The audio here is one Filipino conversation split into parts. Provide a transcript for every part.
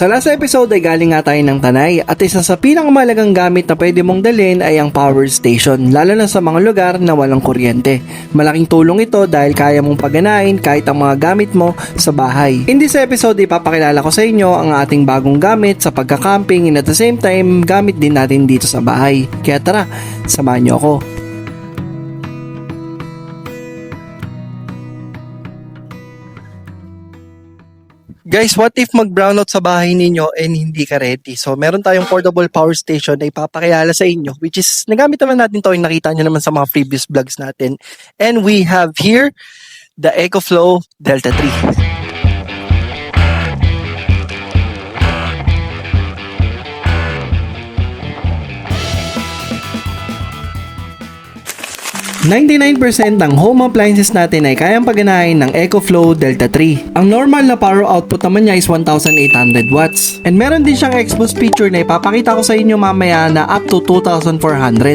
Sa last episode ay galing nga tayo ng Tanay at isa sa pinakamalagang gamit na pwede mong dalhin ay ang power station, lalo na sa mga lugar na walang kuryente. Malaking tulong ito dahil kaya mong paganahin kahit ang mga gamit mo sa bahay. In this episode ipapakilala ko sa inyo ang ating bagong gamit sa pagka-camping and at the same time gamit din natin dito sa bahay. Kaya tara, samahan niyo ako. Guys, what if mag-brownout sa bahay ninyo and hindi ka ready? So, meron tayong portable power station na ipapakilala sa inyo, which is, nagamit naman natin to, yung nakita nyo naman sa mga previous vlogs natin. And we have here, the EcoFlow Delta 3. 99% ng home appliances natin ay kayang paganahin ng EcoFlow Delta 3. Ang normal na power output naman niya is 1,800 watts. And meron din siyang X-Boost feature na ipapakita ko sa inyo mamaya na up to 2,400.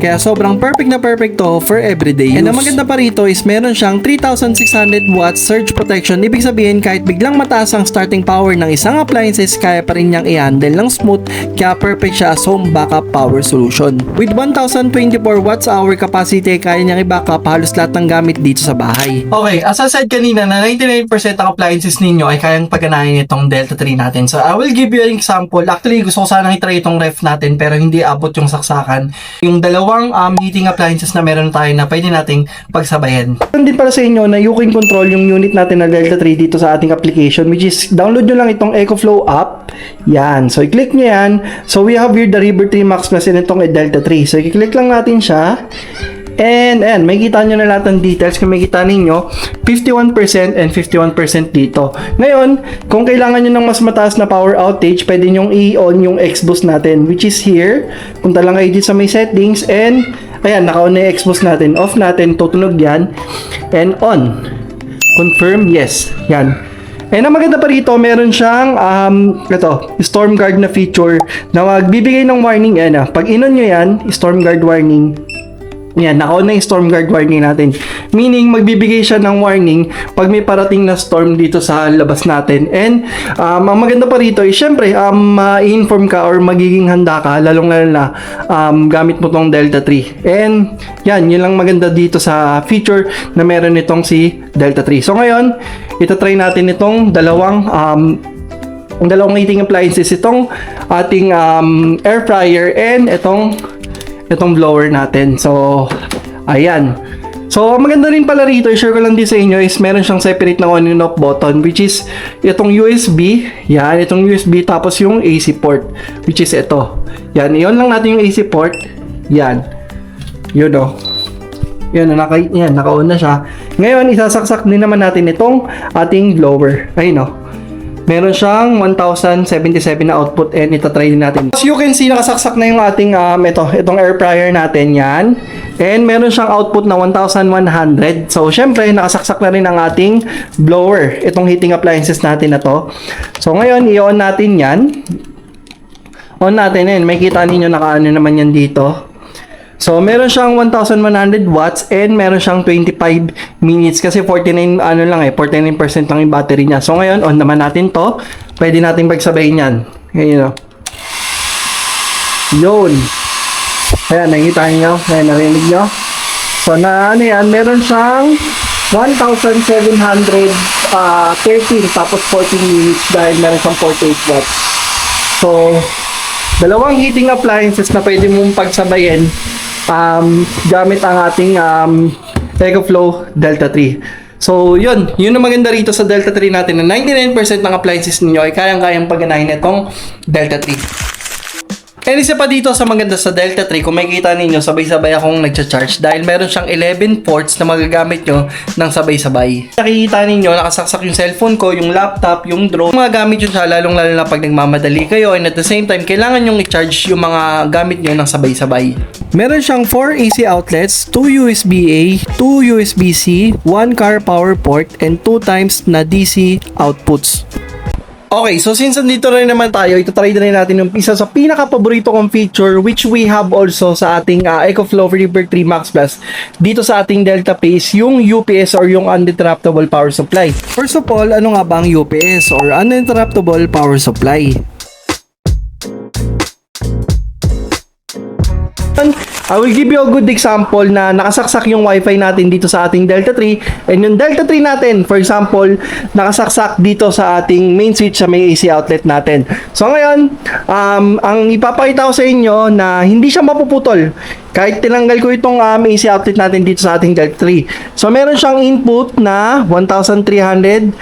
Kaya sobrang perfect na perfect to for everyday use. And ang maganda pa rito is meron siyang 3,600 watts surge protection. Ibig sabihin kahit biglang mataas ang starting power ng isang appliances, kaya pa rin niyang i-handle ng smooth. Kaya perfect siya as home backup power solution. With 1,024 watts hour capacity, kaya niyang backup halos lahat ng gamit dito sa bahay. Okay, as I said kanina na 99% ng appliances ninyo ay kayang paganahin itong Delta 3 natin. So I will give you an example. Actually, gusto ko sanang i-try itong ref natin pero hindi abot yung saksakan. Yung dalawang heating appliances na meron tayo na pwede nating pagsabayan. Meron din para sa inyo na you can control yung unit natin na Delta 3 dito sa ating application, which is download nyo lang itong EcoFlow app. Yan. So i-click nyo yan. So we have here the River 3 Max Plus and itong Delta 3. So i-click lang natin siya. And may kita nyo na lahat ng details. Kung may kita ninyo 51% and 51% dito. Ngayon, kung kailangan nyo ng mas mataas na power outage, pwede nyong i-on yung X-Boost natin, which is here. Punta lang kayo dito sa may settings and ayan, naka-on na yung X-Boost natin. Off natin, tutunog yan. And on. Confirm, yes. Yan. And ang maganda pa rito, meron siyang storm guard na feature na magbibigay ng warning. Yan, pag in-on nyo yan, storm guard warning. Yan, naka-on na yung storm guard warning natin. Meaning, magbibigay siya ng warning pag may parating na storm dito sa labas natin. And, ang maganda pa rito is, syempre, i-inform ka or magiging handa ka, lalong-lalo na gamit mo tong Delta 3. And, yan, yun lang maganda dito sa feature na meron itong si Delta 3. So, ngayon, itatry natin itong dalawang heating appliances. Itong ating air fryer and itong blower natin. So, ayan. So, maganda rin pala rito, i-share ko lang din sa inyo is meron siyang separate na on and off button, which is itong USB. Yan, itong USB tapos yung AC port, which is ito. Yan, i-on lang natin yung AC port. Yan. Yun o. Yan, naka-on na siya. Ngayon, isasaksak din naman natin itong ating blower. Ayun o. Meron siyang 1,077 na output and itatry din natin. As you can see, nakasaksak na yung ating itong air fryer natin, yan. And meron siyang output na 1,100. So, syempre, nakasaksak na rin ang ating blower. Itong heating appliances natin na to. So, ngayon, i-on natin yan. On natin yan. May kita ninyo nakaano naman yan dito. So, meron siyang 1,100 watts and meron siyang 25 minutes kasi 49% lang yung battery niya. So, ngayon, on naman natin to. Pwede natin pagsabayin yan. Ngayon, yun. Ayan, nakikita nyo. Ayan, narinig nyo. So, meron siyang 1,713 tapos 14 minutes dahil meron siyang 48 watts. So, dalawang heating appliances na pwede mong pagsabayin gamit ang ating EcoFlow Delta 3. So, yun ang maganda rito sa Delta 3 natin na 99% ng appliances ninyo ay kayang-kayang paganahin itong Delta 3. And isa pa dito sa maganda sa Delta 3, kung makikita ninyo, sabay-sabay akong nagcha-charge dahil meron siyang 11 ports na magagamit nyo ng sabay-sabay. Nakikita ninyo, nakasaksak yung cellphone ko, yung laptop, yung drone. Mga gamit yun siya, lalong-lalo na pag nagmamadali kayo and at the same time, kailangan nyong i-charge yung mga gamit nyo ng sabay-sabay. Meron siyang 4 AC outlets, 2 USB-A, 2 USB-C, 1 car power port, and 2 times na DC outputs. Okay, so since nandito rin naman tayo, itatry na rin natin yung isa sa pinaka-paborito kong feature which we have also sa ating EcoFlow River 3 Max Plus dito sa ating Delta Pace, yung UPS or yung Uninterruptible Power Supply. First of all, ano nga ba ang UPS or Uninterruptible Power Supply? I will give you a good example na nakasaksak yung wifi natin dito sa ating Delta 3, and yung Delta 3 natin, for example, nakasaksak dito sa ating main switch sa may AC outlet natin. So ngayon, ang ipapakita ko sa inyo na hindi siya mapuputol kahit tinanggal ko itong AC outlet natin dito sa ating Delta 3. So meron siyang input na 1377.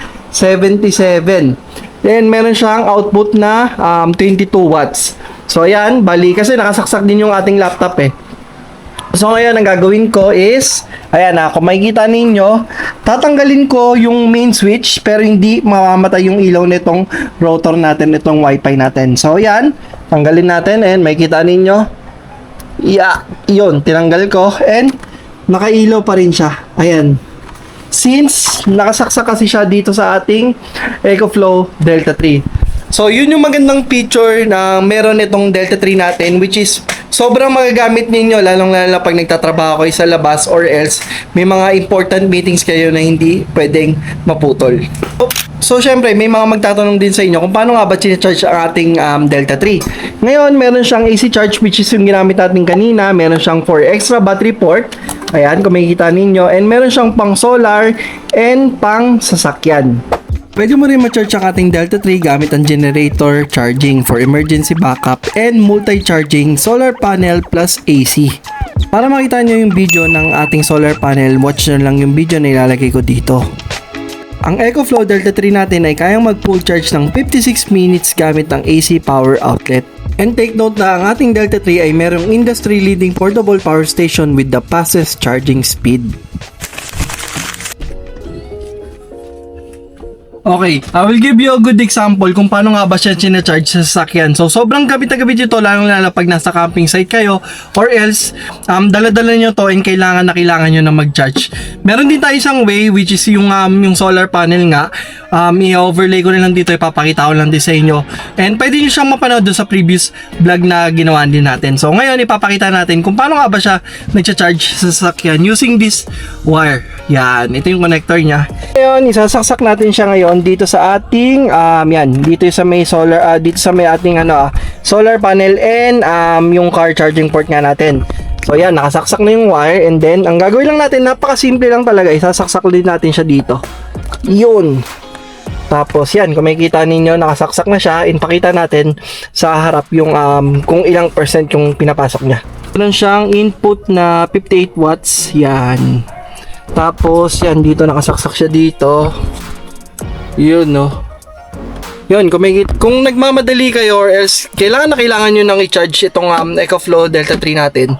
Then meron siyang output na 22 watts. So ayan, bali kasi nakasaksak din yung ating laptop eh. So ngayon, ang gagawin ko is, ayan kung makikita ninyo, tatanggalin ko yung main switch pero hindi mamamatay yung ilaw nitong router natin, itong wifi natin. So ayan, tanggalin natin and makikita ninyo, yun, tinanggal ko and nakailaw pa rin siya. Ayan. Since nakasaksak kasi siya dito sa ating EcoFlow Delta 3. So, yun yung magandang feature na meron itong Delta 3 natin, which is sobrang magagamit ninyo lalong-lalo pag nagtatrabaho kayo sa labas or else may mga important meetings kayo na hindi pwedeng maputol. So, syempre, may mga magtatanong din sa inyo kung paano nga ba charge ang ating Delta 3. Ngayon, meron siyang AC charge which is yung ginamit natin kanina. Meron siyang 4 extra battery port. Ayan, kung makikita ninyo. And meron siyang pang solar and pang sasakyan. Pwede mo rin ma-charge ang ating Delta 3 gamit ang generator, charging for emergency backup, and multi-charging solar panel plus AC. Para makita nyo yung video ng ating solar panel, watch nyo lang yung video na ilalagay ko dito. Ang EcoFlow Delta 3 natin ay kayang mag-full charge ng 56 minutes gamit ang AC power outlet. And take note na ang ating Delta 3 ay merong industry-leading portable power station with the fastest charging speed. Okay, I will give you a good example kung paano nga ba siya charge sa sasakyan. So, sobrang gabit na gabit ito, lalo pag nasa camping site kayo, or else, dala-dala nyo to and kailangan nyo na mag-charge. Meron din tayo isang way, which is yung solar panel nga. I-overlay ko na lang dito, ipapakita ko lang din sa inyo. And pwede nyo siyang mapanood doon sa previous vlog na ginawa din natin. So, ngayon, ipapakita natin kung paano nga ba siya nag-charge sa sasakyan using this wire. Yan, ito yung connector niya. Ngayon, isasaksak natin siya ngayon dito sa ating dito sa may solar dito sa may ating solar panel and yung car charging port nga natin. So yan, nakasaksak na yung wire, and then ang gagawin lang natin, napakasimple lang talaga, isasaksak din natin siya dito. Yun. Tapos yan, kung makikita ninyo, nakasaksak na siya, ipakita natin sa harap yung kung ilang percent yung pinapasok niya. Meron siyang input na 58 watts. Yan. Tapos yan, dito nakasaksak siya dito. Yun, no. Yun, kung nagmamadali kayo or else kailangan nyo nang i-charge itong EcoFlow Delta 3 natin,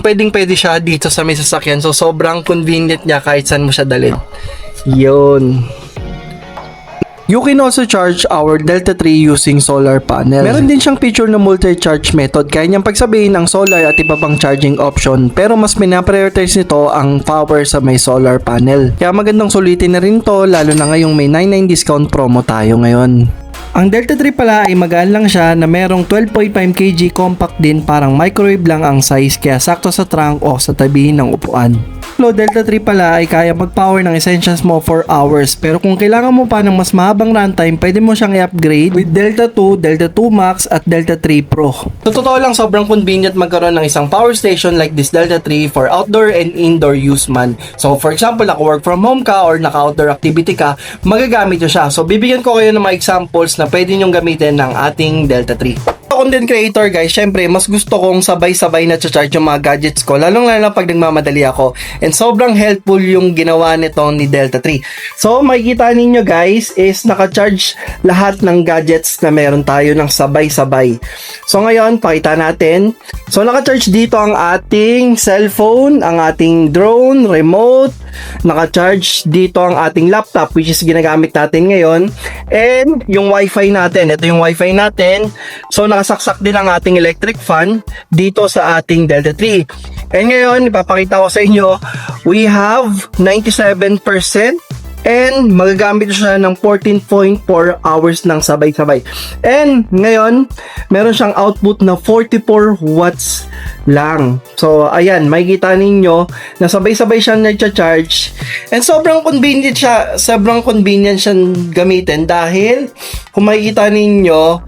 pwede siya dito sa may sasakyan. So, sobrang convenient niya kahit saan mo siya dalhin. Yun. You can also charge our Delta 3 using solar panel. Meron din siyang feature na multi-charge method. Kaya niyang pagsabihin ang solar at iba pang charging option. Pero mas pinaprioritize nito ang power sa may solar panel. Kaya magandang sulitin na rin to, lalo na ngayong may 99 discount promo tayo ngayon. Ang Delta 3 pala ay magaan lang siya na merong 12.5 kg compact din, parang microwave lang ang size, kaya sakto sa trunk o sa tabi ng upuan. Delta 3 pala ay kaya mag-power ng essentials mo for hours, pero kung kailangan mo pa ng mas mahabang runtime, pwede mo siyang i-upgrade with Delta 2, Delta 2 Max at Delta 3 Pro. Sa totoo lang, sobrang convenient magkaroon ng isang power station like this Delta 3 for outdoor and indoor use man. So for example, naka-work from home ka or naka-outdoor activity ka, magagamit nyo siya. So bibigyan ko kayo ng mga examples na pwede nyong gamitin ng ating Delta 3. Content creator guys, syempre mas gusto kong sabay-sabay na charge yung mga gadgets ko, lalong pag nagmamadali ako, and sobrang helpful yung ginawa nito ni Delta 3. So makikita ninyo guys is naka-charge lahat ng gadgets na meron tayo ng sabay-sabay. So ngayon pakita natin. So naka-charge dito ang ating cellphone, ang ating drone, remote, naka-charge dito ang ating laptop which is ginagamit natin ngayon, and yung wifi natin, ito yung wifi natin. So nakasaksak din ang ating electric fan dito sa ating Delta 3. And ngayon ipapakita ko sa inyo, we have 97% And magagamit siya ng 14.4 hours ng sabay-sabay. And ngayon, meron siyang output na 44 watts lang. So, ayan, makikita ninyo na sabay-sabay siyang nagcha-charge. And sobrang convenient siyang gamitin dahil kung makikita ninyo,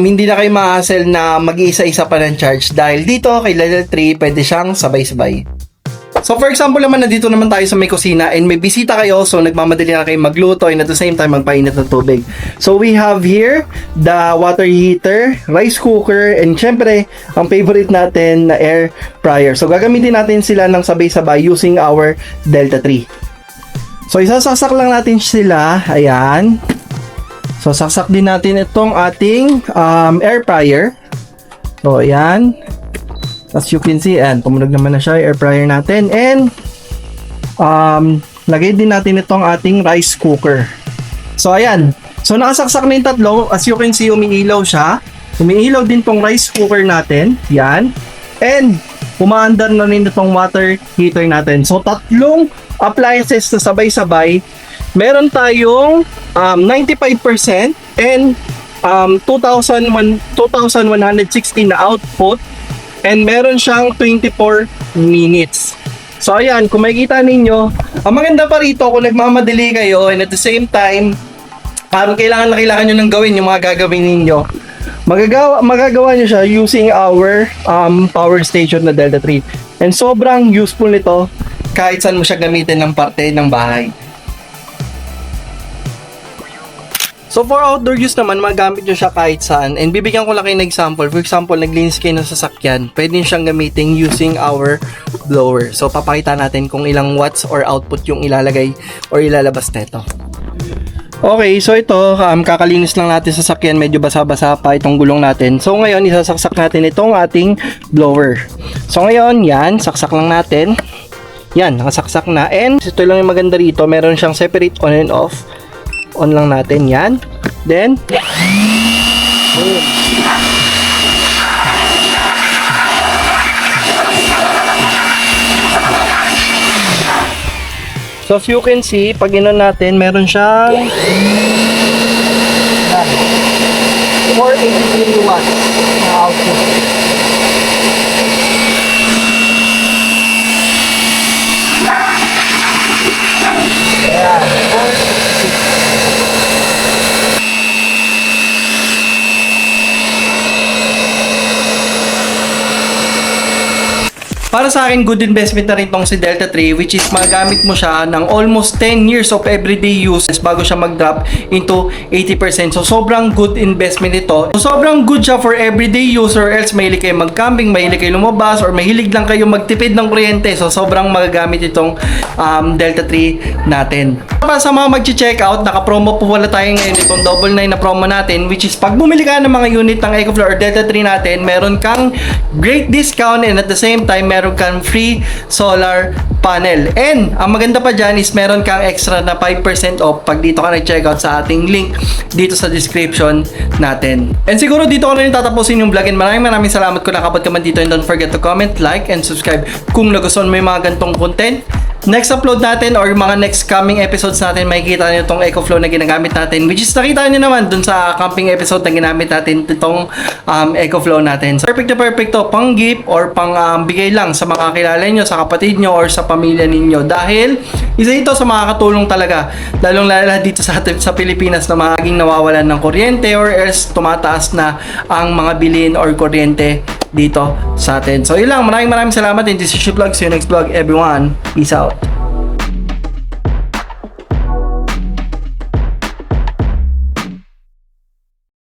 hindi na kayo ma-hassle na mag-isa-isa pa ng charge dahil dito kay Delta 3 pwede siyang sabay-sabay. So for example naman, nandito naman tayo sa may kusina and may bisita kayo, so nagmamadali na kayo magluto and at the same time magpainit ng tubig. So we have here the water heater, rice cooker, and syempre ang favorite natin na air fryer. So gagamitin natin sila ng sabay-sabay using our Delta 3. So isasaksak lang natin sila, ayan. So saksak din natin itong ating air fryer. So ayan. As you can see, and tumunog naman na siya, air fryer natin. And lagay din natin itong ating rice cooker. So ayan. So nakasaksak na yung tatlo. As you can see, umiilaw siya. Umiilaw din tong rice cooker natin. Yan. And umaandar na rin itong water heater natin. So tatlong appliances na sabay-sabay. Meron tayong 95% and 2,160 na output. And meron siyang 24 minutes. So ayan, kung makikita ninyo, ang maganda pa rito kung nagmamadali kayo and at the same time, kailangan nyo nang gawin yung mga gagawin ninyo. Magagawa nyo siya using our power station na Delta 3. And sobrang useful nito kahit saan mo siya gamitin ng parte ng bahay. So for outdoor use naman, magamit nyo siya kahit saan. And bibigyan ko lang kayo ng example. For example, naglinis kayo ng sasakyan. Pwede nyo siyang gamitin using our blower. So papakita natin kung ilang watts or output yung ilalagay or ilalabas nito. Okay, so ito, kakalinis lang natin sa sasakyan. Medyo basa-basa pa itong gulong natin. So ngayon, isasaksak natin itong ating blower. So ngayon, yan, saksak lang natin. Yan, nakasaksak na. And ito lang yung maganda rito. Meron siyang separate on and off. On lang natin yan. Then boom. So as you can see, pag inon natin, meron siyang 483 watts na output. Ayan, 483. Para sa akin, good investment na rin tong si Delta 3, which is magamit mo siya ng almost 10 years of everyday use bago siya mag-drop into 80%. So, sobrang good investment ito. So, sobrang good siya for everyday use or else mahilig kayo mag-camping, mahilig kayo lumabas, or mahilig lang kayo magtipid ng kuryente. So, sobrang magagamit itong Delta 3 natin. Para sa mga mag-check out, naka-promo po wala tayo ngayon itong 99 na promo natin, which is pag bumili ka ng mga unit ng EcoFlow or Delta 3 natin, meron kang great discount and at the same time, meron kang free solar panel. And ang maganda pa dyan is meron kang extra na 5% off pag dito ka nag-checkout sa ating link dito sa description natin. And siguro dito ko rin tatapusin yung vlog and maraming salamat kung nakabot ka man dito and don't forget to comment, like, and subscribe kung nagustuhan mo yung mga gantong content. Next upload natin or mga next coming episodes natin, makikita nyo itong EcoFlow na ginagamit natin, which is nakita nyo naman dun sa camping episode na ginamit natin itong EcoFlow natin. So, perfect to pang gift or pang bigay lang sa mga kilala nyo, sa kapatid nyo or sa pamilya ninyo dahil isa ito sa makakatulong talaga lalong lalo dito sa Pilipinas na maging nawawalan ng kuryente or else tumataas na ang mga bilhin or kuryente dito sa atin. So yun lang, maraming salamat and this is your vlog. See you next vlog everyone. Peace out.